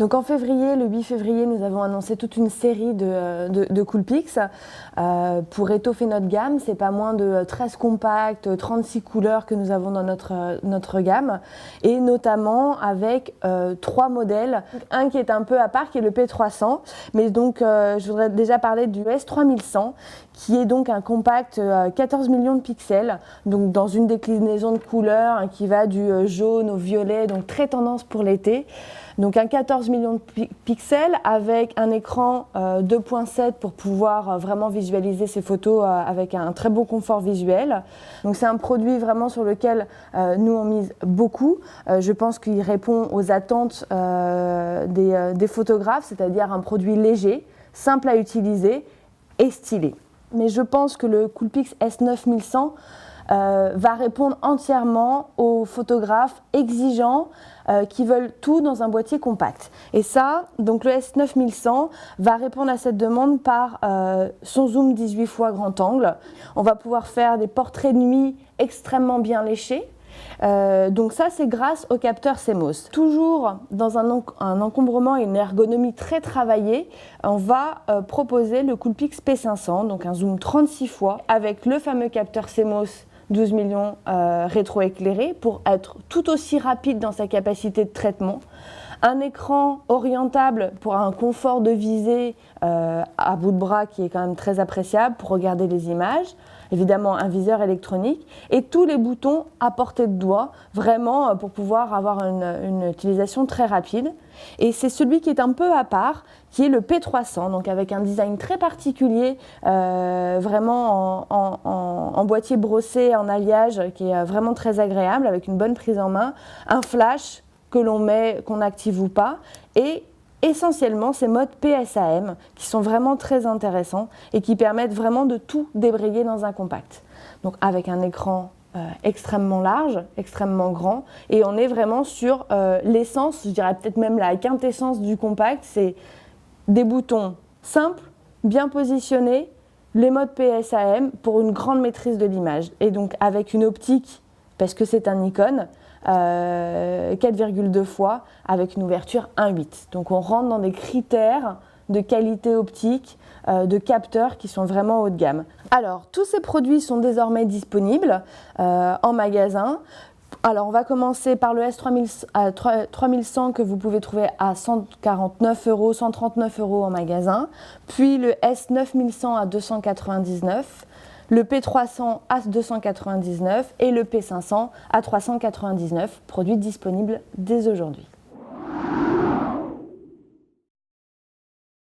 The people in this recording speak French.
Donc en février, le 8 février, nous avons annoncé toute une série de Coolpix pour étoffer notre gamme. C'est pas moins de 13 compacts, 36 couleurs que nous avons dans notre gamme, et notamment avec 3 modèles. Un qui est un peu à part, qui est le P300, mais donc je voudrais déjà parler du S3100, qui est donc un compact 14 millions de pixels, donc dans une déclinaison de couleurs qui va du jaune au violet, donc très tendance pour l'été. Donc un 14 millions de pixels avec un écran 2.7 pour pouvoir vraiment visualiser ces photos avec un très bon confort visuel. Donc c'est un produit vraiment sur lequel nous on mise beaucoup. Je pense qu'il répond aux attentes des photographes, c'est-à-dire un produit léger, simple à utiliser et stylé. Mais je pense que le Coolpix S9100 va répondre entièrement aux photographes exigeants qui veulent tout dans un boîtier compact. Et ça, donc le S9100 va répondre à cette demande par son zoom 18 fois grand angle. On va pouvoir faire des portraits de nuit extrêmement bien léchés. Donc ça, c'est grâce au capteur CMOS. Toujours dans un encombrement et une ergonomie très travaillée, on va proposer le Coolpix P500, donc un zoom 36 fois avec le fameux capteur CMOS 12 millions rétroéclairé pour être tout aussi rapide dans sa capacité de traitement. Un écran orientable pour un confort de visée à bout de bras qui est quand même très appréciable pour regarder les images. Évidemment un viseur électronique et tous les boutons à portée de doigt, vraiment pour pouvoir avoir une utilisation très rapide. Et c'est celui qui est un peu à part, qui est le P300, donc avec un design très particulier, vraiment en boîtier brossé, en alliage, qui est vraiment très agréable, avec une bonne prise en main, un flash que l'on met, qu'on active ou pas, et essentiellement ces modes PSAM qui sont vraiment très intéressants et qui permettent vraiment de tout débrayer dans un compact. Donc avec un écran extrêmement large, extrêmement grand, et on est vraiment sur l'essence, je dirais peut-être même la quintessence du compact, c'est des boutons simples, bien positionnés, les modes PSAM pour une grande maîtrise de l'image. Et donc avec une optique, parce que c'est un Nikon, 4,2 fois avec une ouverture 1.8. Donc on rentre dans des critères de qualité optique, de capteurs qui sont vraiment haut de gamme. Alors tous ces produits sont désormais disponibles en magasin. Alors on va commencer par le S3100 que vous pouvez trouver à 149 €, 139 € en magasin, puis le S9100 à 299, le P300 à 299 et le P500 à 399, produits disponibles dès aujourd'hui.